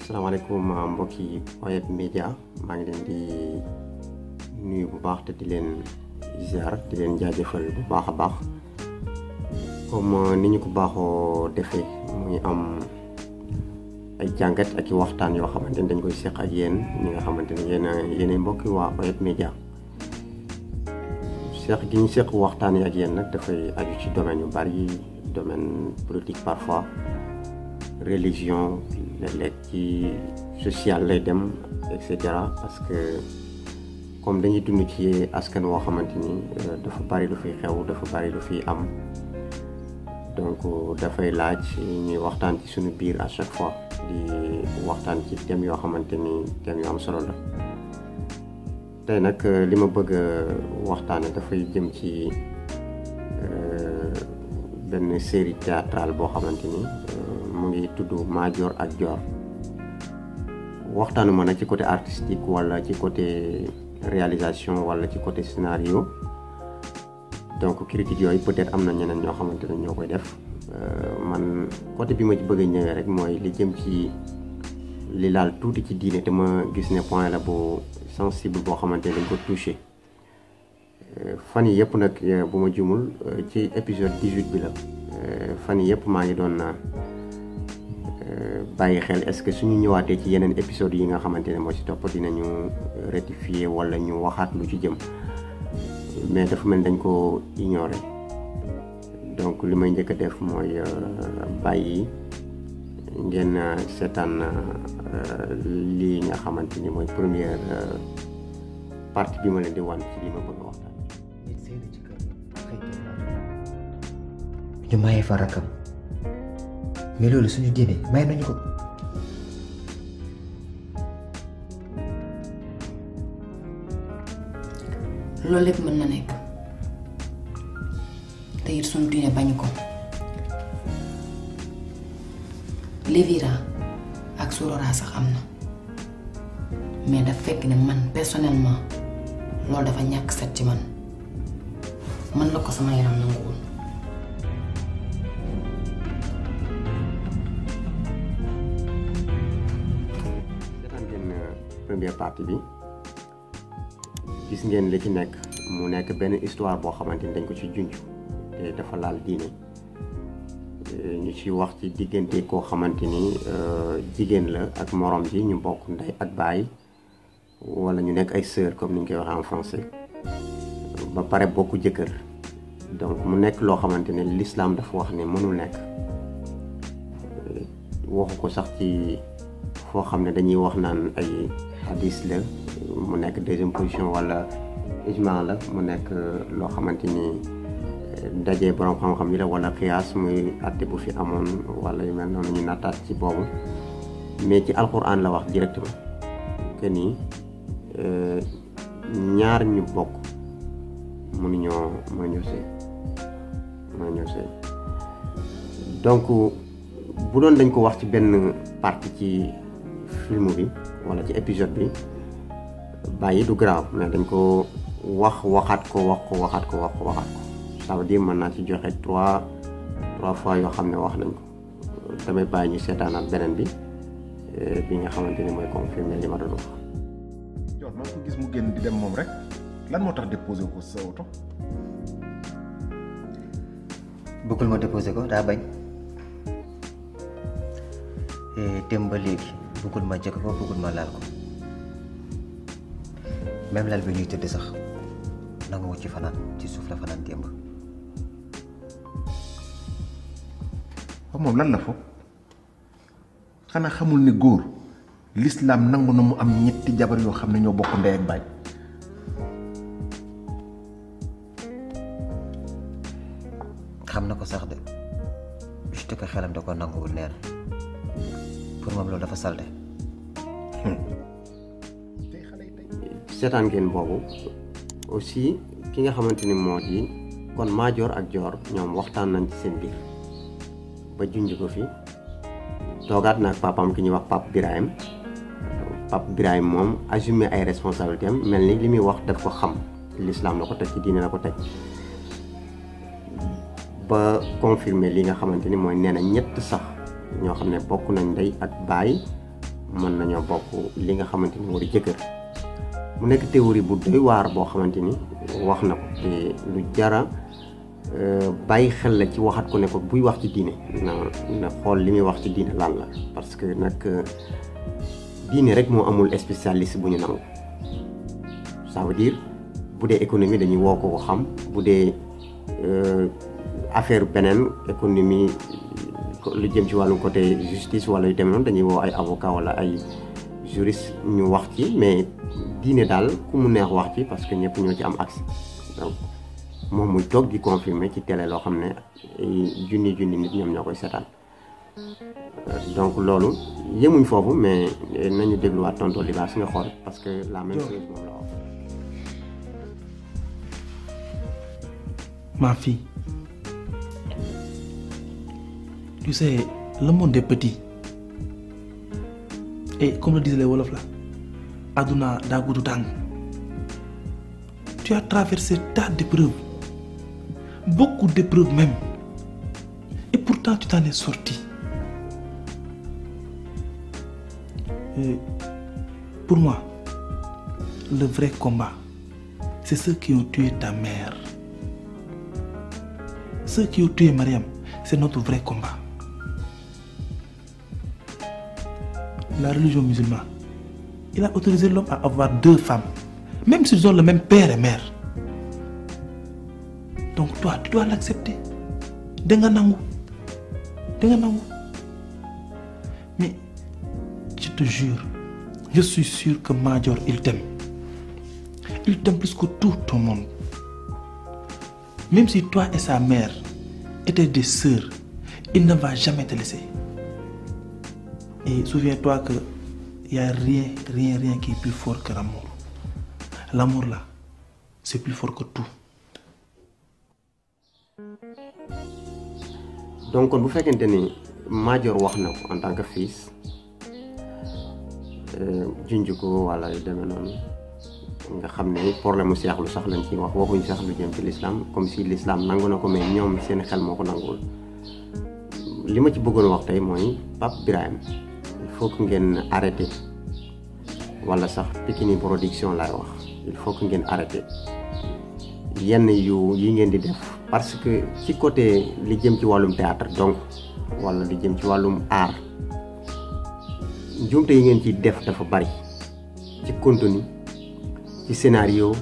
salaamaaleykum mbokki Wayed Media maa ngi leen di nuyu bu baax te di leen ziar di leen jaajëfal bu baax a baax comme ni ñu ko baaxoo defee muy am ay jàngat ak i waxtaan yoo xamante ni dañ koy seq ak yéen ñi nga xamante ni yéen mbokki waa Wayed Media seq gi ñu seq waxtaan yi ak yéen nag dafay aju ci domaine yu bari domaine politique parfois religion léeg-léeg ci social lay dem et cetera parce que comme dañuy dund ci askan woo xamante ni dafa bari lu fiy xew dafa bari lu fiy am donc dafay laaj ñuy waxtaan ci suñu biir à chaque fois di waxtaan ci thèmes yoo xamante ni thèmes yu am solo la tey nag li ma bëgg a waxtaane dafay jëm ci benn série théâtrale boo xamante ni mu ngi tudd Madior ak Dior waxtaanu ma nag ci côté artistique wala ci côté réalisation wala ci côté scénario donc critique yooyu peut-être am na ñeneen ñoo xamante ne ñoo koy def man côté bi ma ci bëgg a ñëwee rek mooy li jëm ci li laal tuuti ci diine te ma gis ne point la bu sensible boo xamante ne dañ ko touché fan yi yëpp nag bu ma jumul ci épisode 18 bi la fan yi yëpp maa ngi doon bàyyi xel est-ce que suñu ñëwaatee ci yeneen épisodes yi nga xamante ne moo ci topp dinañu rectifier wala ñu waxaat lu ci jëm mais dafa mel dañ ko ignorer donc li may njëkk a def mooy bàyyi ngeen seetaan lii nga xamante ni mooy première partie bi ma leen di wan ci li ma bëgg a waxtaan. ñu maye fa rakam mais loolu suñu diine may nañu ko. loolu lépp mën na nekk te it suñu diine bañu ko lévira ak sorora sax am na mais daf fekk ne man personnellement loolu dafa ñàkk set ci man la ko sama yaram nanguwul. première partie bi gis ngeen li ci nekk mu nekk benn histoire boo xamante ni dañ ko ci junj te dafa laal diine ñu ci wax ci diggante koo xamante ni jigéen la ak morom ji ñu bokk ndey ak baay wala ñu nekk ay sœur comme ni ñu koy waxee en français ba pare bokk jëkkër donc mu nekk loo xamante ne l'islam dafa wax ne mënul nekk waxu ko sax ci foo xam ne dañuy wax naan ay hadis la mu nekk deuxième position wala ijma la mu nekk loo xamante ni dajee borom xam-xam yi la wala xiyaas muy àtte bu fi amoon wala yu mel noonu ñu nattaat ci boobu mais ci alquran la wax directement que ni ñaar ñu bokk mënuñoo sëy donc bu doon dañ ko wax ci benn partie ci film bi wala ci épisode bi bàyyi du grave mais dañ ko waxaat ko ça veut dire mën naa ci joxe trois fois yoo xam ne wax nañ ko damay bàyyi ñu seetaanaat beneen bi nga xamante ni mooy confirmer li ma doon wax. Dior man ko gis mu génn di dem moom rek lan moo tax déposé ko sa oto. bëggul ma déposé ko daa bañ dem ba léegi bëggul ma jëkk ko bëggul ma laal ko même lal bi ñuy tëdd sax nangu ci fanaan ci suuf la fanaan démb. moom lan la fo xanaa xamul ne góor l'islam nangu na mu am ñetti jabar yoo xam ne ñoo bokk ndey ak baay. xam na ko sax de juste que xelam da ko nanguwul neen pour moom loolu dafa salte. seetaan ngeen boobu aussi ki nga xamante ni moo di kon Madior ak Dior ñoom waxtaan nañ ci seen biir ba junj ko fi toogaat na ak papaam ki ñuy wax Pape Birahim moom assumé ay responsabilités am mel ni li muy wax daf ko xam l'islam la ko teg ci diine la ko teg ba confirmer li nga xamante ni mooy nee na ñett sax ñoo xam ne bokk nañ ndey ak baay mën nañoo bokk li nga xamante ni moo di jëkkër mu nekk théorie bu doy waar boo xamante ni wax na ko te lu jara bàyyi xel la ci waxat ko ne ko buy wax ci diine na xool li muy wax ci diine lan la parce que nag diine rek moo amul spécialiste bu ñu nangu ça veut dire bu dee économie dañuy woo ko xam bu dee affaire beneen économie lu jëm ci wàllu côté justice wala yu demee noonu dañuy woo ay avocat wala ay juriste ñu wax ci mais diine daal ku mu neex wax ci parce que ñëpp ñoo ci am accès donc moom muy toog di confirmer ci télé loo xam ne junni nit ñoom ñoo koy seetaan donc loolu yemuñ foofu mais nañu dégluwaat tonton Libaas nga xool parce que la même chose moom la wax. Ma fille, tu sais, le monde est petit. Et comme le disent les Wolof là, Aduna Dagoudou Tang. Tu as traversé tas d'épreuves. Beaucoup d'épreuves même. Et pourtant tu t'en es sorti. Pour moi, le vrai combat, c'est ceux qui ont tué ta mère. Ceux qui ont tué Mariam, c'est notre vrai combat. La religion musulmane, il a autorisé l'homme à avoir 2 femmes, même s'ils ont le même père et mère. Donc toi, tu dois l'accepter. Denganangu. Mais je te jure, je suis sûr que Major, il t'aime. Il t'aime plus que tout ton monde. Même si toi et sa mère étaient des sœurs, il ne va jamais te laisser. Et souviens-toi que il n'y a rien qui est plus fort que l'amour. L'amour là, c'est plus fort que tout. donc kon bu fekkente ni Madior wax na ko en tant que fils junj ko wala yu demee noonu nga xam ne problème mu seexlu sax lañ ci wax waxuñ sax lu jëm ci l'islam comme si l'islam nangu na ko mais ñoom seen xel moo ko nanguwul li ma ci bëggoon wax tey mooy Pape Birahim il faut que ngeen arrêté wala sax Pikini production laay wax il faut que ngeen arrêté yenn yi ngeen di def parce que ci côté li jëm ci wàllum théâtre donc wala li jëm ci wàllum art njuumte yi ngeen ci def dafa bari ci contenu ci scénario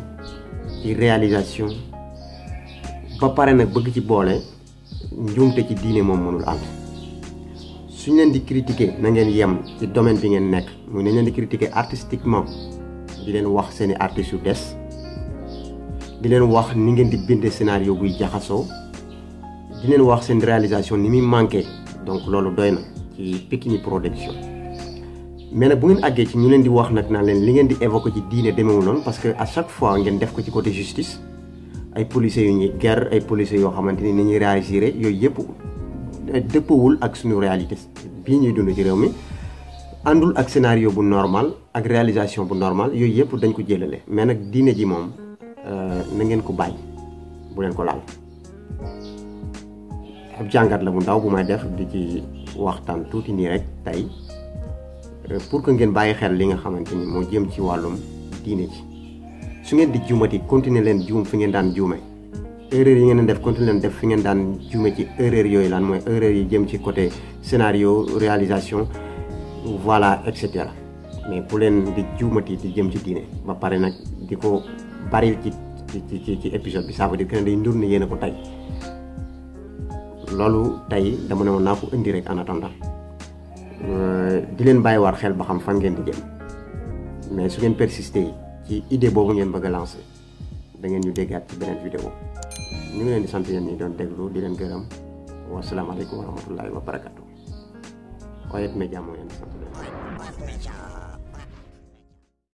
ci réalisation ba pare nag bëgg ci boole njuumte ci diine moom mënul am suñ leen di critiquer na ngeen yem ci domaine bi ngeen nekk muy nañ leen di critiquer artistiquement di leen wax seeni artistes yu des di leen wax ni ngeen di bindee scénario buy jaxasoo di leen wax seen réalisation ni muy manqué donc loolu doy na ci Pikini production mais nag bu ngeen àggee ci ñu leen di wax nag naa leen li ngeen di évoquer ci diine demeewul noonu parce que à chaque fois ngeen def ko ci côté justice ay policiers yu ñuy guerre ay policiers yoo xamante ni ñuy réagir yooyu yëpp dëppawul ak suñu réalité bii ñuy dund ci réew mi àndul ak scénario bu normal ak réalisation bu normal yooyu yëpp dañ ko jëlale mais nag diine ji moom na ngeen ko bàyyi bu leen ko laal ab jàngat la bu ndaw bu may def di ci waxtaan tuuti nii rek tey pour que ngeen bàyyi xel li nga xamante ni moo jëm ci wàllum diine ji su ngeen di juumati continuer leen juum fi ngeen daan juume erreur yi ngeen def continuer leen def fi ngeen daan juume ci erreur yooyu lan mooy erreur yi jëm ci côté scénario réalisation voilà et cetera mais bu leen di juumati di jëm ci diine ba pare nag di ko bari ci épisode bi ça veut dire que ne day ndur ne yéen a ko tey loolu tey dama ne woon naa ko indi rek en attendant di leen bàyyi war xel ba xam fan ngeen di jëm mais su ngeen persister ci idée boobu ngeen bëgg a lancer da ngeen ñu déggaat ci beneen vidéo ñu ngi leen di sant yéen ñi doon déglu di leen gërëm wasalaamaaleykum wa rahmatullahi wa barakatu Oyet Media moo leen di sant leen